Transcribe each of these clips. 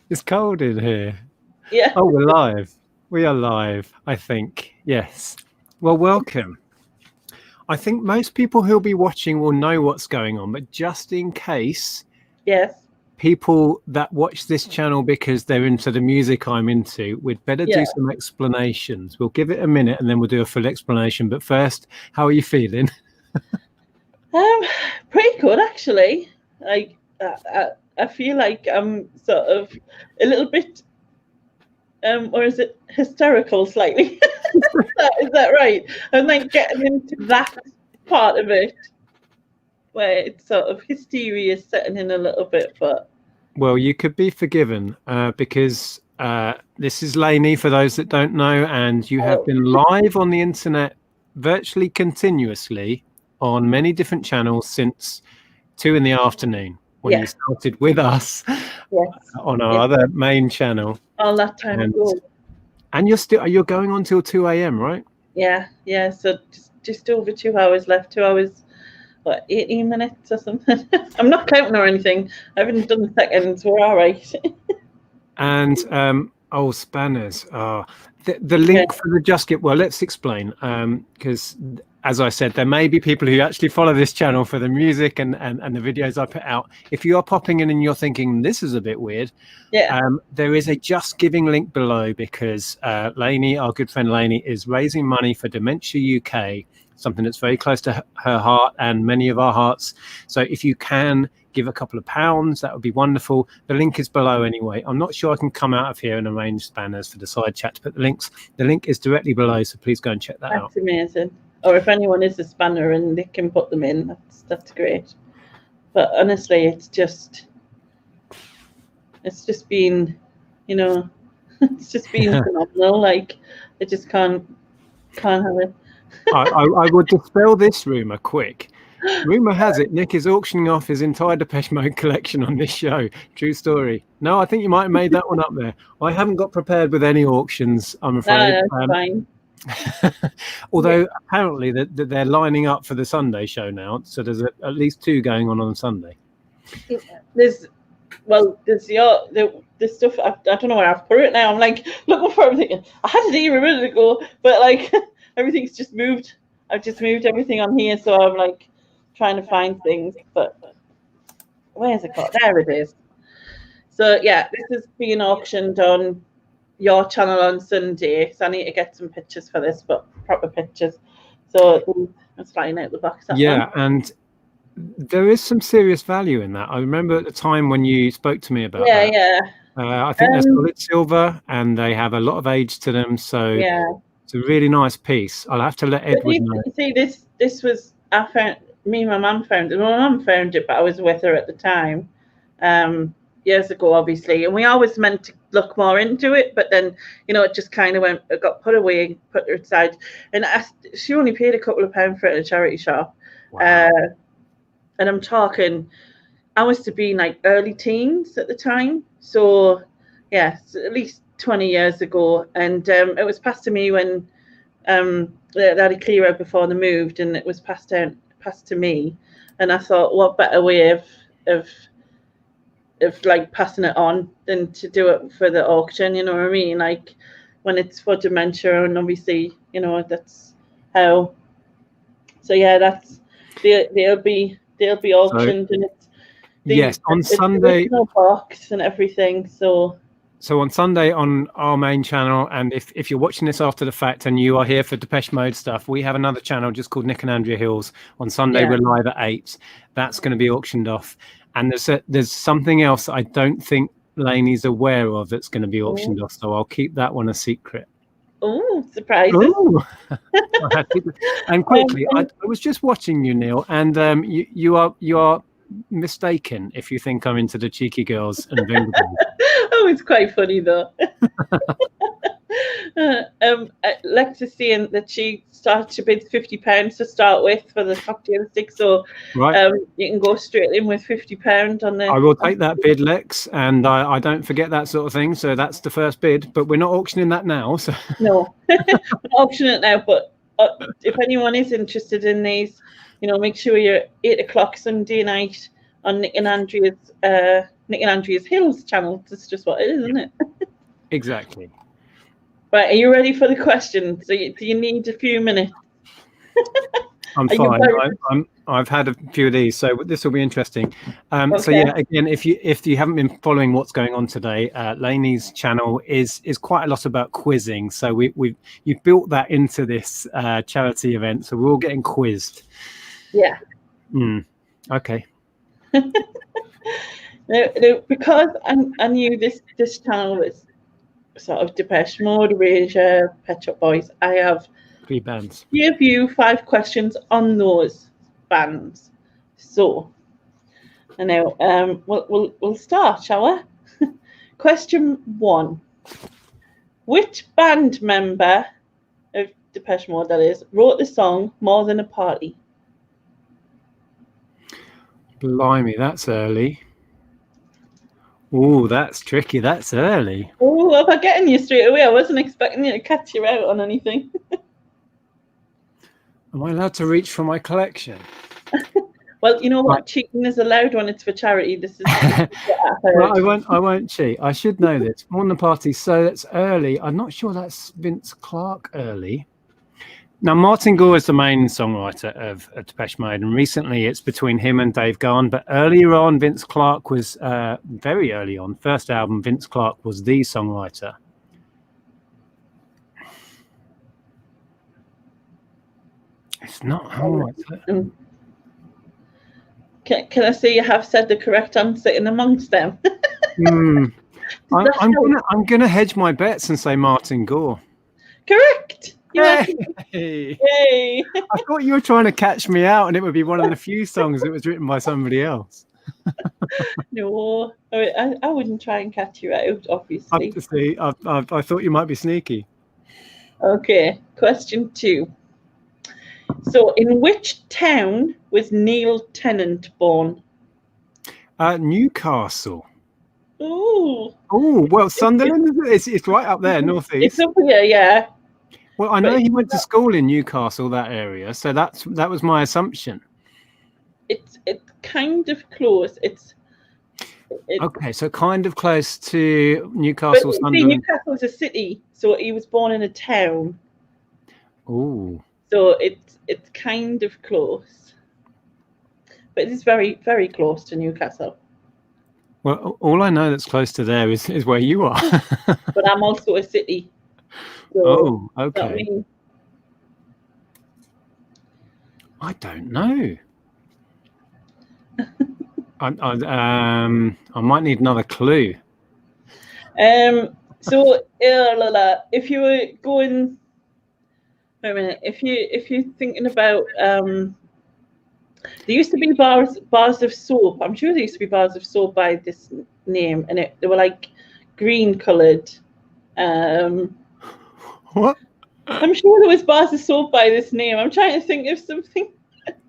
It's cold in here. Yeah. Oh, we're live. We are live, I think. Yes. Well, welcome. I think most people who'll be watching will know what's going on, but just in case, Yes. people that watch this channel because they're into the music I'm into, we'd better do some explanations. We'll give it a minute and then we'll do a full explanation. But first, how are you feeling? Pretty good actually. Like I feel like I'm sort of a little bit, or is it hysterical slightly? Is that right? I'm like getting into that part of it where it's sort of hysteria is setting in a little bit, but. Well, you could be forgiven because this is Lainie, for those that don't know, and you have been live on the internet virtually continuously on many different channels since 2 PM when you started with us on our other main channel. All that time ago. And you're going on till 2 AM, right? Yeah. So just over 2 hours left. 2 hours. What, 18 minutes or something? I'm not counting or anything. I haven't done the seconds. We're all right. And spanners. The link for the Just Get. Well, let's explain. Because as I said, there may be people who actually follow this channel for the music and the videos I put out. If you are popping in and you're thinking this is a bit weird, there is a Just Giving link below because Lainie, our good friend Lainie, is raising money for Dementia UK. Something that's very close to her heart and many of our hearts. So if you can give a couple of pounds, that would be wonderful. The link is below anyway. I'm not sure I can come out of here and arrange spanners for the side chat to put the links. The link is directly below, so please go and check that out. That's amazing. Or if anyone is a spanner and they can put them in, that's great. But honestly, it's just been, it's just been phenomenal. Like I just can't have it. I would dispel this rumour quick. Rumour has it Nic is auctioning off his entire Depeche Mode collection on this show. True story. No, I think you might have made that one up there. I haven't got prepared with any auctions, I'm afraid. No, that's fine. Although apparently they're lining up for the Sunday show now, so there's at least 2 going on Sunday. There's the stuff. I don't know where I've put it now. I'm like looking for everything. I had it here a minute ago, but like everything's just moved. I've just moved everything on here, so I'm like trying to find things. But where's it got? There it is. So yeah, this is being auctioned on your channel on Sunday. So I need to get some pictures for this, but proper pictures. So it's flying out the box. And there is some serious value in that. I remember at the time when you spoke to me about that. I think they're solid silver and they have a lot of age to them. So it's a really nice piece. I'll have to let Edward know. See, this was me and my mum found it. My mum found it, but I was with her at the time, years ago, obviously. And we always meant to look more into it, but then it just kind of it got put away, put aside. And she only paid a couple of pounds for it at a charity shop. Wow. And I'm talking, I was to be like early teens at the time. So, at least 20 years ago. And it was passed to me when they had a clear out before they moved, and it was passed to me. And I thought, what better way of like passing it on than to do it for the auction, you know what I mean? Like when it's for dementia, and obviously, that's how. So that's they'll be auctioned, and it's on Sunday box and everything. So on Sunday on our main channel, and if you're watching this after the fact and you are here for Depeche Mode stuff, we have another channel just called Nic Andrea Hills. On Sunday we're live at 8. That's going to be auctioned off, and there's something else I don't think Lainie's aware of that's going to be auctioned off, so I'll keep that one a secret. Oh, surprise! And quickly, I was just watching you, Neil, and you are mistaken if you think I'm into the cheeky girls and Vinegar Jar. Oh, it's quite funny though. Lexx is saying that she bids £50 to start with for the cocktail stick, so you can go straight in with £50 on the. I will take that bid, Lexx, and I don't forget that sort of thing. So that's the first bid, but we're not auctioning that now. So no, we're not auctioning it now. But if anyone is interested in these, make sure you're 8 o'clock Sunday night on Nic and Andrea's Nic and Andrea's Hills channel. That's just what it is, isn't it? Exactly. Right, are you ready for the question? So do you need a few minutes? I'm fine. I've had a few of these, so this will be interesting. Okay. So yeah, again, if you haven't been following what's going on today, Lainie's channel is quite a lot about quizzing. So you've built that into this charity event, so we're all getting quizzed. Yeah. Okay. No, because I knew this channel was sort of Depeche Mode, Erasure, Pet Shop Boys. I have 3 bands. Give you 5 questions on those bands. So, I know. We'll start, shall we? Question 1: which band member of Depeche Mode, that is, wrote the song "More Than a Party"? Blimey, that's early. Oh, that's tricky. That's early. Oh, am I getting you straight away? I wasn't expecting you to catch you out on anything. Am I allowed to reach for my collection? Well, you know what? Right. Cheating is allowed when it's for charity. This is. Well, I won't cheat. I should know this. More Than a Party. So that's early. I'm not sure that's Vince Clarke early. Now, Martin Gore is the main songwriter of Depeche Mode, and recently it's between him and Dave Gahan. But earlier on, Vince Clarke was very early on. First album, Vince Clarke was the songwriter. It's not. Can I say you have said the correct answer in amongst them? I'm gonna hedge my bets and say Martin Gore. Correct. Yay! Yay! I thought you were trying to catch me out, and it would be one of the few songs that was written by somebody else. No, I wouldn't try and catch you out, obviously. I thought you might be sneaky. Okay, question 2. So, in which town was Neil Tennant born? Newcastle. Ooh. Oh, well, Sunderland, it's right up there, northeast. It's up here, yeah. Well, I know he went to school in Newcastle, that area, so that was my assumption. It's kind of close. Okay, so kind of close to Newcastle, Sunderland. Newcastle's a city, so he was born in a town. Oh. So it's kind of close, but it's very, very close to Newcastle. Well, all I know that's close to there is where you are. But I'm also a city. So okay. I don't know. I might need another clue. So if you were going, wait a minute. If you're thinking about, there used to be bars of soap. I'm sure there used to be bars of soap by this name, and they were like green coloured. What? I'm sure there was bars of soap by this name. I'm trying to think of something.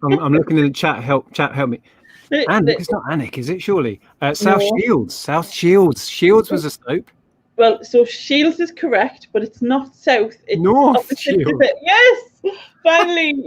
I'm looking in the chat. Chat, help me. Anik, it's not Anik, is it? Surely. South Shields. South Shields. Shields was a soap. Well, so Shields is correct, but it's not South. It's North Shields. Yes, finally.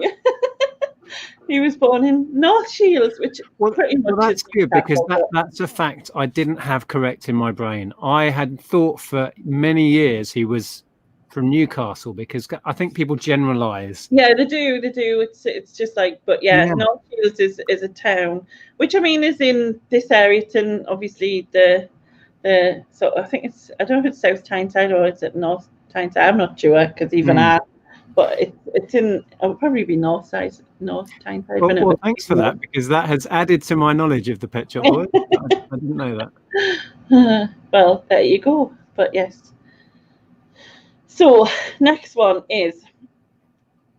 He was born in North Shields, which pretty much. Well, that's good because that's a fact I didn't have correct in my brain. I had thought for many years he was from Newcastle because I think people generalise. Yeah, they do. It's just like, but yeah. North Shields is a town, which I mean is in this area. And obviously so I think I don't know if it's South Tyneside or it's at North Tyneside. I'm not sure because but it's in. It would probably be North Tyneside. Well, thanks for that because that has added to my knowledge of the Pet Shop Boys. I didn't know that. Well, there you go. But yes. So next one is.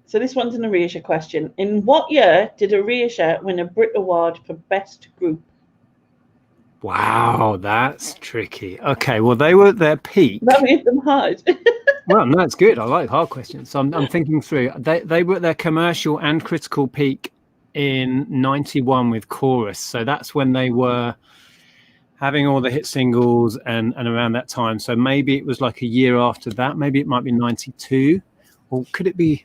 So this one's an Erasure question. In what year did Erasure win a Brit Award for Best Group? Wow, that's tricky. Okay, well, they were at their peak. That made them hard. Well, no, it's good. I like hard questions. So I'm thinking through. They were at their commercial and critical peak in '91 with Chorus. So that's when they were having all the hit singles and around that time. So maybe it was like a year after that. Maybe it might be '92. Or could it be?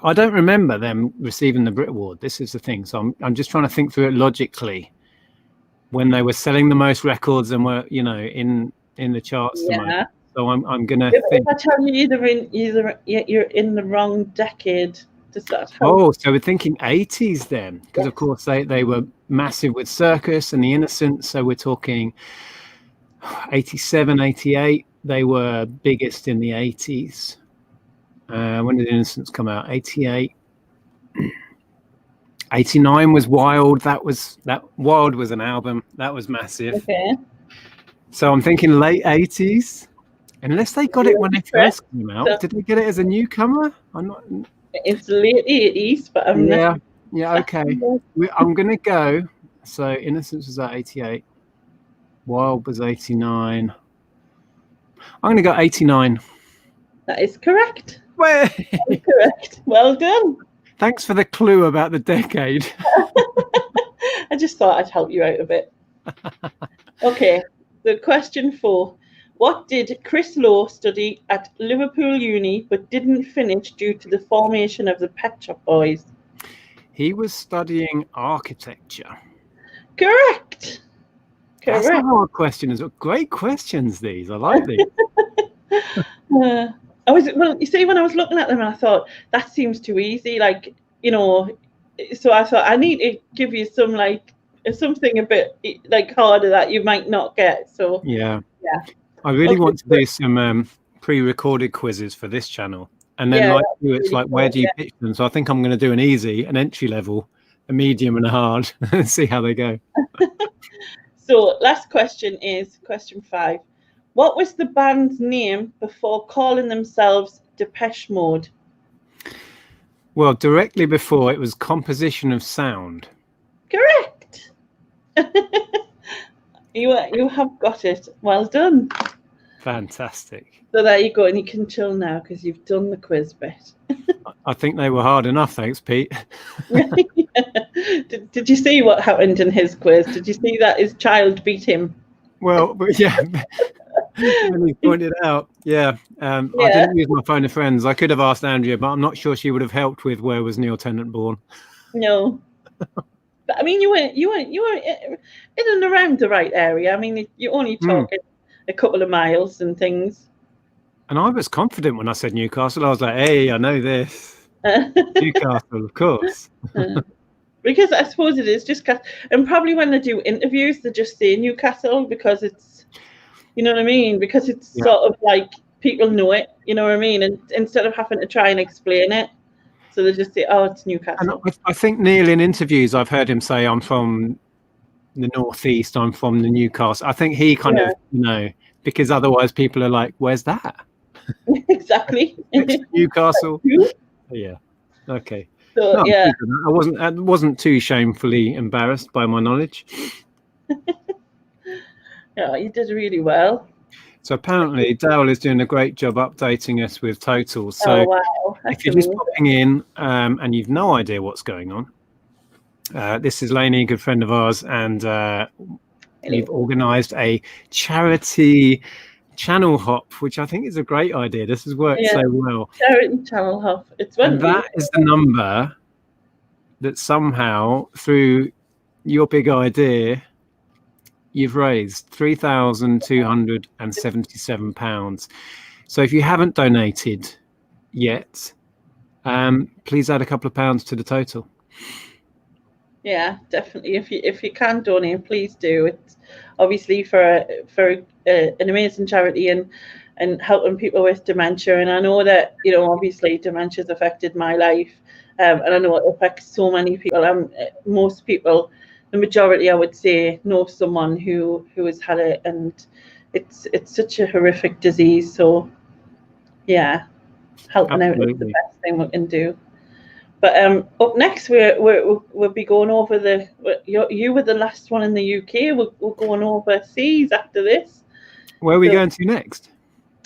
I don't remember them receiving the Brit Award. This is the thing. So I'm just trying to think through it logically. when they were selling the most records and were, you know, in the charts the most. So I'm gonna think. If I tell you you're in the wrong decade, does that help? Oh, so we're thinking 80s then, because of course they were massive with Circus and The Innocents. So we're talking 87, 88. They were biggest in the 80s. When did The Innocents come out? 88. 89 was Wild. Wild was an album. That was massive. Okay. So I'm thinking late 80s. Unless they got it when they first came out. Did they get it as a newcomer? I'm not. It's late 80s, but I'm not. Yeah, okay. I'm going to go. So Innocence was at 88. Wild was 89. I'm going to go 89. That is correct. Well, That is correct. Well done. Thanks for the clue about the decade. I just thought I'd help you out a bit. Okay, so question 4. What did Chris Lowe study at Liverpool Uni but didn't finish due to the formation of the Pet Shop Boys? He was studying architecture. Correct. That's a hard question. Great questions, these. I like these. You see, when I was looking at them, I thought that seems too easy. Like, you know, so I thought I need to give you some something a bit like harder that you might not get. So yeah. I really want to do some pre-recorded quizzes for this channel, and then it's like where do you pitch them? So I think I'm going to do an easy, an entry level, a medium, and a hard, and see how they go. So last question is question 5. What was the band's name before calling themselves Depeche Mode? Well, directly before it was Composition of Sound. Correct. You have got it. Well done. Fantastic. So there you go, and you can chill now because you've done the quiz bit. I think they were hard enough, thanks, Pete. Did you see what happened in his quiz? Did you see that his child beat him? Well, yeah. When he pointed out, I didn't use my phone of friends. I could have asked Andrea, but I'm not sure she would have helped with where was Neil Tennant born. No. But I mean, you were in and around the right area. I mean, you're only talking a couple of miles and things. And I was confident when I said Newcastle. I was like, hey, I know this. Newcastle, of course. Because I suppose it is just, and probably when they do interviews, they just say Newcastle because it's, you know what I mean? Because it's sort of like people know it, you know what I mean? And instead of having to try and explain it, so they just say, oh, it's Newcastle. And I think Neil in interviews, I've heard him say, I'm from the northeast, I'm from the Newcastle. I think he kind of, you know, because otherwise people are like, where's that? Exactly. Newcastle. Yeah. Okay. So, no, I wasn't too shamefully embarrassed by my knowledge. Yeah, you did really well. So apparently Dale is doing a great job updating us with totals. So if you're just popping in and you've no idea what's going on, this is Lainie, a good friend of ours, and we've organised a charity channel hop, which I think is a great idea. This has worked so well. Charity channel hop. And that is the number that somehow, through your big idea, you've raised £3,277. So if you haven't donated yet, please add a couple of pounds to the total. Yeah, definitely. If you can donate, please do. It's obviously for an amazing charity and helping people with dementia. And I know that, you know, obviously dementia has affected my life, and I know it affects so many people. Most people, the majority, I would say, know someone who has had it, and it's such a horrific disease. So yeah, helping out is the best thing we can do. But up next, we'll be going over you were the last one in the UK. We're going overseas after this. Where are we going to next?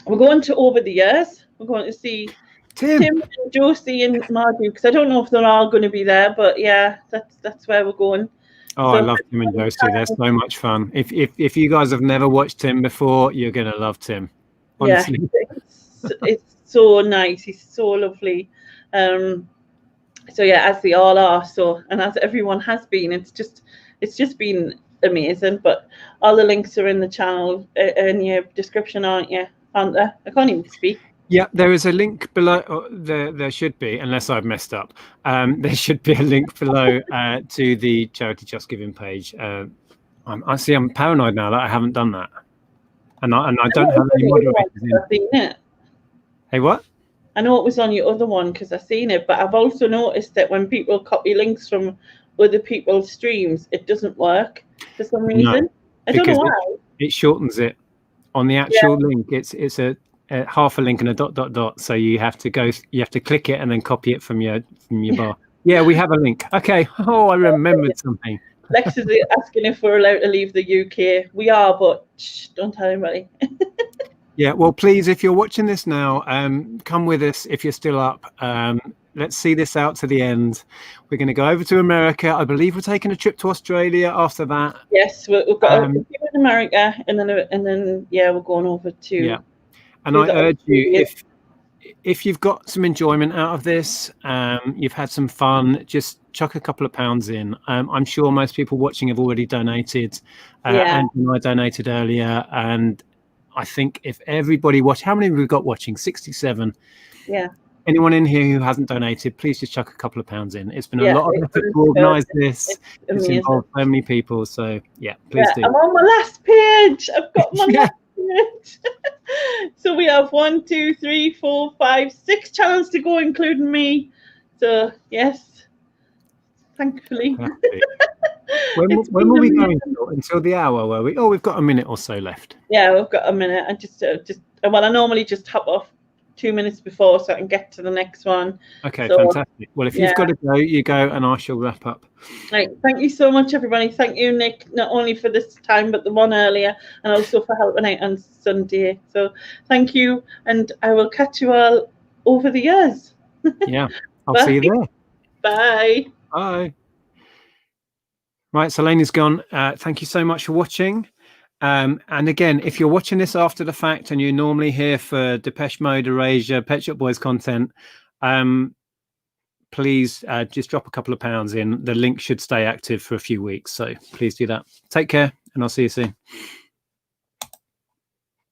We're going to Over the Years. We're going to see Tim and Josie and Mardu, because I don't know if they're all going to be there, but yeah, that's where we're going. Oh, so I love Tim and Josie. They're so much fun. If you guys have never watched Tim before, you're gonna love Tim. Honestly. Yeah, it's so nice. He's so lovely. So yeah, as they all are. So, and as everyone has been, it's just been amazing. But all the links are in the channel, in your description, aren't there? I can't even speak. Yeah, there is a link below. There should be, unless I've messed up. There should be a link below to the charity Just Giving page. I see. I'm paranoid now that I haven't done that, and I don't have any moderators in. I've seen it. Hey, what? I know it was on your other one because I've seen it, but I've also noticed that when people copy links from other people's streams, it doesn't work for some reason. No, I don't know why. It shortens it on the actual link. It's a half a link and a dot. So you have to click it and then copy it from your bar. Yeah, we have a link. Okay. Oh, I remembered something. Lexx is asking if we're allowed to leave the UK. We are, but shh, don't tell anybody. Yeah, well, please, if you're watching this now, come with us if you're still up. Let's see this out to the end. We're going to go over to America. I believe we're taking a trip to Australia after that. Yes, we've got a few in America, and then we're going over to. Yeah, and I urge you, if you've got some enjoyment out of this, you've had some fun, just chuck a couple of pounds in. I'm sure most people watching have already donated. And I donated earlier, and I think if everybody how many have we got watching? 67. Yeah. Anyone in here who hasn't donated, please just chuck a couple of pounds in. It's been a lot of effort to organise this. It's involved so many people. So please do. I'm on my last page. I've got my last page. So we have 1, 2, 3, 4, 5, 6 channels to go, including me. So yes, thankfully. When were we going until the hour? Were we? Oh, we've got a minute or so left. Yeah, we've got a minute. I normally just hop off 2 minutes before so I can get to the next one. Okay, fantastic. Well, if you've got to go, you go, and I shall wrap up. Right, thank you so much, everybody. Thank you, Nick, not only for this time, but the one earlier, and also for helping out on Sunday. So thank you, and I will catch you all over the years. Yeah, I'll see you there. Bye. Bye. Right, so Lainie's gone. Thank you so much for watching. And again, if you're watching this after the fact and you're normally here for Depeche Mode, Erasure, Pet Shop Boys content, please just drop a couple of pounds in. The link should stay active for a few weeks, so please do that. Take care, and I'll see you soon.